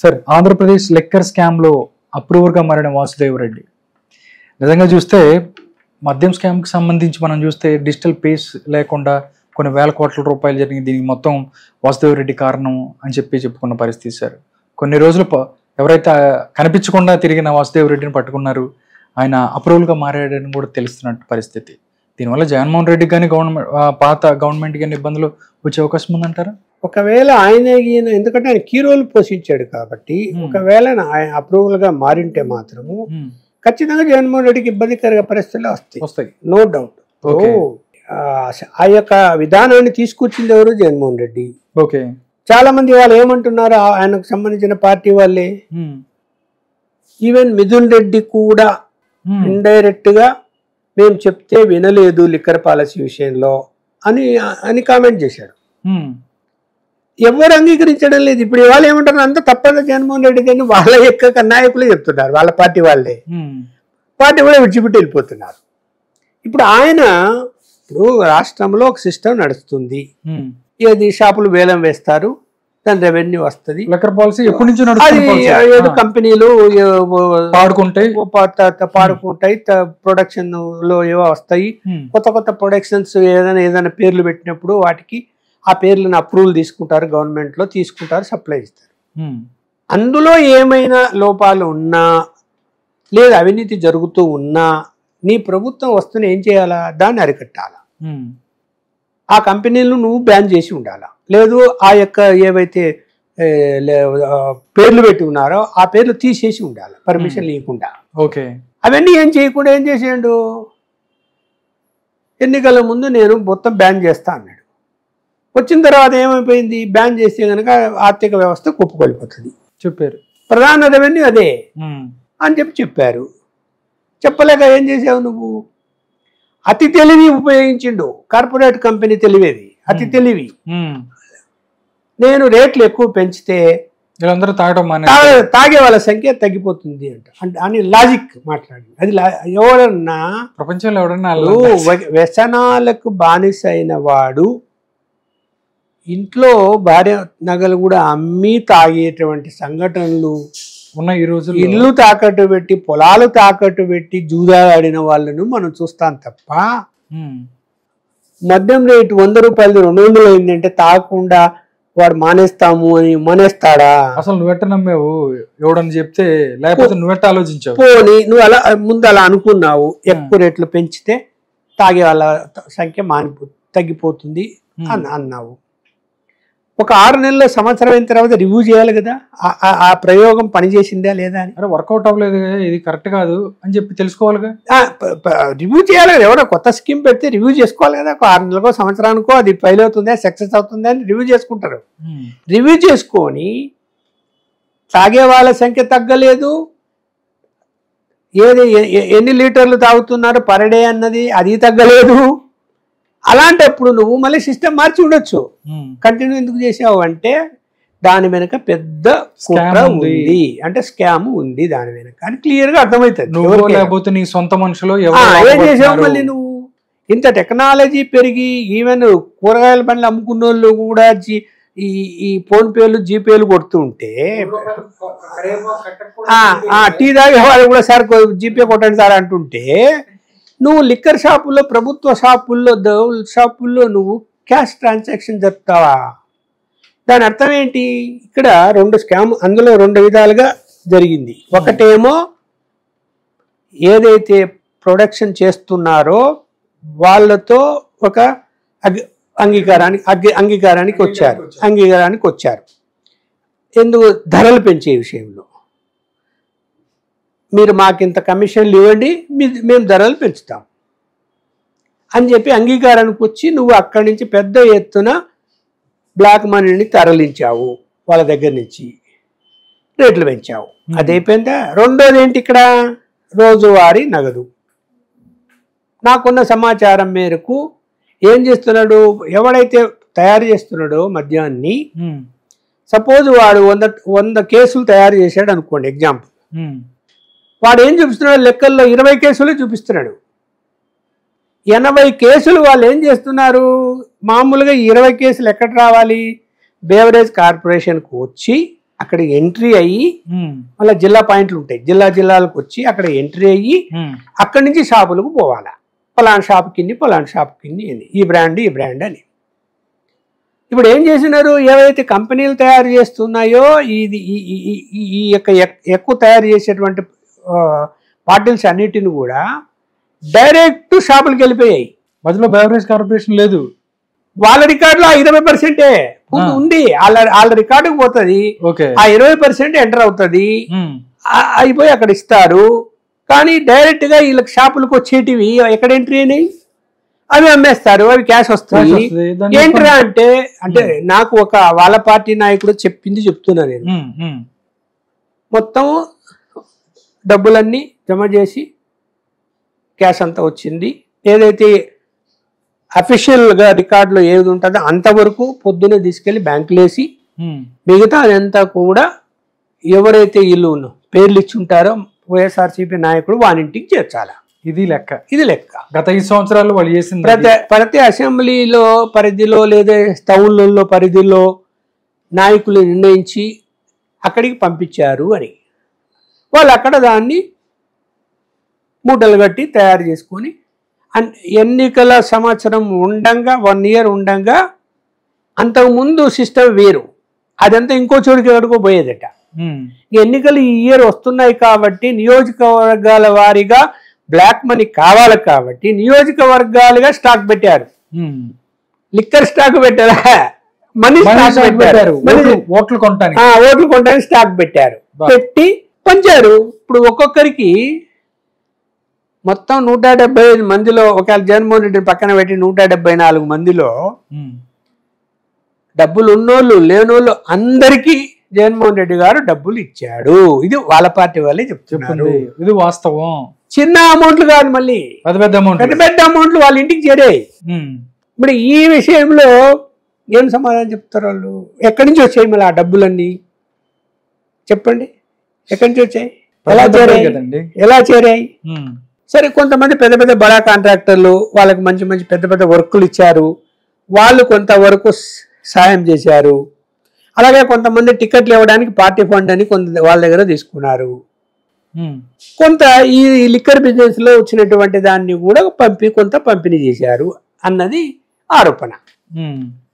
Sir, Andhra Pradesh liquor స్కామ్లో అప్రూవర్గా మారిన వాసుదేవ్ రెడ్డి నిజంగా చూస్తే మద్యం స్కామ్కి సంబంధించి మనం చూస్తే డిజిటల్ పేస్ లేకుండా కొన్ని వేల కోట్ల రూపాయలు జరిగింది. దీనికి మొత్తం వాసుదేవ్ రెడ్డి కారణం అని చెప్పుకున్న పరిస్థితి సార్. కొన్ని రోజులు ఎవరైతే కనిపించకుండా తిరిగిన వాసుదేవ్ రెడ్డిని పట్టుకున్నారు. ఆయన అప్రూవల్గా మారాడని కూడా తెలుస్తున్నట్టు పరిస్థితి. దీనివల్ల జగన్మోహన్ రెడ్డి కానీ పాత గవర్నమెంట్ కానీ ఇబ్బందులు వచ్చే అవకాశం ఉందంటారా? ఒకవేళ ఆయన ఎందుకంటే ఆయన కీ రోల్ పోషించాడు కాబట్టి ఒకవేళ ఆయన అప్రూవల్గా మారింటే మాత్రము ఖచ్చితంగా జగన్మోహన్ రెడ్డికి ఇబ్బందికర పరిస్థితులు వస్తాయి, నో డౌట్. ఆ యొక్క విధానాన్ని తీసుకొచ్చింది ఎవరు? జగన్మోహన్ రెడ్డి. ఓకే, చాలా మంది వాళ్ళు ఏమంటున్నారు, ఆయనకు సంబంధించిన పార్టీ వాళ్ళే, ఈవెన్ మిథున్ రెడ్డి కూడా ఇండైరెక్ట్ గా మేము చెప్తే వినలేదు లిక్కర్ పాలసీ విషయంలో అని కామెంట్ చేశాడు. ఎవరు అంగీకరించడం లేదు. ఇప్పుడు వాళ్ళు ఏమంటారు, అంత తప్పదు జగన్మోహన్ రెడ్డి కానీ వాళ్ళ యొక్క నాయకులే చెప్తున్నారు, వాళ్ళ పార్టీ వాళ్ళే. పార్టీ కూడా విడిచిపెట్టి వెళ్ళిపోతున్నారు. ఇప్పుడు ఇప్పుడు రాష్ట్రంలో ఒక సిస్టమ్ నడుస్తుంది. ఏది షాపులు వేలం వేస్తారు, దాని రెవెన్యూ వస్తుంది. లిక్కర్ పాలసీ ఎప్పటి నుంచి ఏదో కంపెనీలు పాడుకుంటాయి, ప్రొడక్షన్ లో ఏవో వస్తాయి. కొత్త కొత్త ప్రొడక్షన్స్ ఏదైనా పేర్లు పెట్టినప్పుడు వాటికి ఆ పేర్లను అప్రూవల్ తీసుకుంటారు, గవర్నమెంట్ లో తీసుకుంటారు, సప్లై ఇస్తారు. అందులో ఏమైనా లోపాలు ఉన్నా లేదా అవినీతి జరుగుతూ ఉన్నా నీ ప్రభుత్వం వస్తున్న ఏం చేయాలా? దాన్ని అరికట్టాలా. ఆ కంపెనీలను నువ్వు బ్యాన్ చేసి ఉండాలా. లేదు ఆ యొక్క ఏవైతే పేర్లు పెట్టి ఉన్నారో ఆ పేర్లు తీసేసి ఉండాలి, పర్మిషన్ లేకుండా. ఓకే, అవన్నీ ఏం చేయకుండా ఏం చేసేయండు, ఎన్నికల ముందు నేను మొత్తం బ్యాన్ చేస్తా అన్నాడు. వచ్చిన తర్వాత ఏమైపోయింది, బ్యాన్ చేస్తే కనుక ఆర్థిక వ్యవస్థ కుప్పకొలిపోతుంది చెప్పారు. ప్రధాన రెవెన్యూ అదే అని చెప్పారు. చెప్పలేక ఏం చేసావు నువ్వు? అతి తెలివి ఉపయోగించిండు, కార్పొరేట్ కంపెనీ తెలివేది, అతి తెలివి. నేను రేట్లు ఎక్కువ పెంచితే తాగే వాళ్ళ సంఖ్య తగ్గిపోతుంది అని లాజిక్ మాట్లాడి. అది ఎవరన్నా ప్రపంచంలో వ్యసనాలకు బానిస అయిన వాడు ఇంట్లో భార్య నగలు కూడా అమ్మి తాగేటువంటి సంఘటనలు ఉన్న ఈ రోజు. ఇల్లు తాకట్టు పెట్టి, పొలాలు తాకట్టు పెట్టి జూదాడిన వాళ్ళను మనం చూస్తాం తప్ప మద్యం రేటు 100 రూపాయలు 200 అయిందంటే తాగకుండా వాడు మానేస్తాము అని మానేస్తాడా? అసలు నువ్వెట్ట నమ్మేవు? ఎవడని చెప్తే, లేకపోతే నువ్వెట్ట ఆలోచించావు? పోనీ నువ్వు ముందు అలా అనుకున్నావు, ఎక్కువ రేట్లు పెంచితే తాగే వాళ్ళ సంఖ్య తగ్గిపోతుంది అన్నావు. ఒక 6 నెలల సంవత్సరం అయిన తర్వాత రివ్యూ చేయాలి కదా, ఆ ప్రయోగం పనిచేసిందా లేదా అని. అరే వర్కౌట్ అవ్వలేదు, ఇది కరెక్ట్ కాదు అని చెప్పి తెలుసుకోవాలిగా, రివ్యూ చేయాలి కదా. ఎవరో కొత్త స్కీమ్ పెడితే రివ్యూ చేసుకోవాలి కదా. ఒక 6 నెలలకో సంవత్సరానికో అది ఫెయిల్ అవుతుందా, సక్సెస్ అవుతుందా అని రివ్యూ చేసుకుంటారు. రివ్యూ చేసుకొని తాగే వాళ్ళ సంఖ్య తగ్గలేదు, ఎన్ని లీటర్లు తాగుతున్నారు పర్ డే అన్నది అది తగ్గలేదు. అలాంటప్పుడు నువ్వు మళ్ళీ సిస్టమ్ మార్చి ఉండొచ్చు. కంటిన్యూ ఎందుకు చేసావు అంటే దాని వెనక పెద్ద కుట్ర ఉంది, అంటే స్కామ్ ఉంది దాని వెనక అని క్లియర్ గా అర్థమవుతుంది. లేకపోతే నీ సొంత మనుషులు ఏం చేసావు మళ్ళీ నువ్వు? ఇంత టెక్నాలజీ పెరిగి ఈవెన్ కూరగాయల బండ్లు అమ్ముకున్న వాళ్ళు కూడా ఈ ఫోన్ పేలు జీపేలు కొడుతుంటే, టీ తాగే వాళ్ళు కూడా సార్ జీపే కొట్టండి సార్ అంటుంటే, నువ్వు లిక్కర్ షాపుల్లో, ప్రభుత్వ షాపుల్లో, దౌల్ షాపుల్లో నువ్వు క్యాష్ ట్రాన్సాక్షన్ జరుపుతావా? దాని అర్థం ఏంటి? ఇక్కడ 2 స్కామ్, అందులో 2 విధాలుగా జరిగింది. ఒకటేమో ఏదైతే ప్రొడక్షన్ చేస్తున్నారో వాళ్ళతో ఒక అంగీకారానికి వచ్చారు. ఎందుకు? ధరలు పెంచే విషయంలో. మీరు మాకింత కమిషన్లు ఇవ్వండి, మేము ధరలు పెంచుతాం అని చెప్పి అంగీకారానికి వచ్చి నువ్వు అక్కడి నుంచి పెద్ద ఎత్తున బ్లాక్ మనీని తరలించావు, వాళ్ళ దగ్గర నుంచి రేట్లు పెంచావు. అదైపోయిందా? రెండోది ఏంటి ఇక్కడ? రోజువారీ నగదు. నాకున్న సమాచారం మేరకు ఏం చేస్తున్నాడు, ఎవడైతే తయారు చేస్తున్నాడో మద్యాన్ని, సపోజ్ వాడు 100 కేసులు తయారు చేశాడు అనుకోండి, ఎగ్జాంపుల్. వాడు ఏం చూపిస్తున్నాడు? లెక్కల్లో 20 కేసులు చూపిస్తున్నాడు. 80 కేసులు వాళ్ళు ఏం చేస్తున్నారు? మామూలుగా 20 కేసులు ఎక్కడ రావాలి? బేవరేజ్ కార్పొరేషన్కు వచ్చి అక్కడ ఎంట్రీ అయ్యి ఉమ్, మళ్ళీ జిల్లా పాయింట్లు ఉంటాయి, జిల్లాలకు వచ్చి అక్కడ ఎంట్రీ అయ్యి ఉమ్, అక్కడి నుంచి షాపులకు పోవాలా. పలానా షాప్ కింది పలానా షాప్ కింది అని, ఈ బ్రాండ్ అని. ఇప్పుడు ఏం చేసినారు, ఏవైతే కంపెనీలు తయారు చేస్తున్నాయో ఇది ఈ యొక్క ఎక్కువ తయారు చేసేటువంటి బాటిల్స్ అన్నిటిని కూడా డైరెక్ట్ షాపులకు వెళ్ళిపోయాయి. మధ్యలో బెవరేజ్ కార్పొరేషన్ లేదు. వాళ్ళ రికార్డులో 20% ఉంది, వాళ్ళ రికార్డుకు పోతుంది. ఓకే. ఆ 20% ఎంటర్ అవుతుంది, ఉమ్, అయిపోయి అక్కడ ఇస్తారు. కానీ డైరెక్ట్ గా వీళ్ళకి షాపులకు వచ్చేటివి ఎక్కడ ఎంట్రీ అయినాయి, అవి అమ్మేస్తారు, అవి క్యాష్ వస్తుంది. ఏంట్రా అంటే నాకు ఒక వాళ్ళ పార్టీ నాయకుడు చెప్తున్నా నేను. ఉమ్, ఉమ్, మొత్తం డబ్బులన్నీ జమ చేసి క్యాష్ అంతా వచ్చింది. ఏదైతే అఫీషియల్గా రికార్డులో ఏది ఉంటుందో అంతవరకు పొద్దున్నే తీసుకెళ్లి బ్యాంకులు వేసి ఉమ్, మిగతా అదంతా కూడా ఎవరైతే వీళ్ళు పేర్లు ఇచ్చి ఉంటారో వైఎస్ఆర్సీపీ నాయకుడు వానింటికి చేర్చాల. ఇది లెక్క. ఇది లెక్క. గత 5 సంవత్సరాలు వాళ్ళు చేసింది. ప్రతి అసెంబ్లీలో పరిధిలో లేదా టౌన్లలో పరిధిలో నాయకులు నిర్ణయించి అక్కడికి పంపించారు అని వాళ్ళు అక్కడ దాన్ని మూటలు కట్టి తయారు చేసుకొని ఎన్నికల సంవత్సరం ఉండంగా 1 year ఉండంగా అంతకుముందు సిస్టమ్ వేరు, అదంతా ఇంకో చోటుకి ఎక్కడికో పోయేదట. ఎన్నికలు ఈ ఇయర్ వస్తున్నాయి కాబట్టి నియోజకవర్గాల వారీగా బ్లాక్ మనీ కావాలి కాబట్టి నియోజకవర్గాలుగా స్టాక్ పెట్టారు. లిక్కర్ స్టాక్ పెట్టారా, మనీ స్టాక్ పెట్టారు, ఓట్లు కొనడానికి స్టాక్ పెట్టారు, పెట్టి పంచారు. ఇప్పుడు ఒక్కొక్కరికి మొత్తం 175 మందిలో, ఒకవేళ జగన్మోహన్ రెడ్డిని పక్కన పెట్టి 174 మందిలో డబ్బులు ఉన్నోళ్ళు లేనోళ్ళు అందరికీ జగన్మోహన్ రెడ్డి గారు డబ్బులు ఇచ్చాడు. ఇది వాళ్ళ పార్టీ వాళ్ళే చెప్తున్నారు. ఇది వాస్తవం. చిన్న అమౌంట్లు కాదు, మళ్ళీ పెద్ద అమౌంట్లు వాళ్ళ ఇంటికి చేరాయి. మరి ఈ విషయంలో ఏం సమాధానం చెప్తారు వాళ్ళు? ఎక్కడి నుంచి వచ్చాయి మళ్ళీ ఆ డబ్బులన్నీ చెప్పండి, ఎక్కడి నుంచి వచ్చాయి, ఎలా చేరాయి? సరే, కొంతమంది పెద్ద బడా కాంట్రాక్టర్లు వాళ్ళకి మంచి పెద్ద వర్కులు ఇచ్చారు, వాళ్ళు కొంతవరకు సాయం చేశారు. అలాగే కొంతమంది టికెట్లు ఇవ్వడానికి పార్టీ ఫండ్ అని కొంత వాళ్ళ దగ్గర తీసుకున్నారు. కొంత ఈ లిక్కర్ బిజినెస్ లో వచ్చినటువంటి దాన్ని కూడా కొంత పంపిణీ చేశారు అన్నది ఆరోపణ.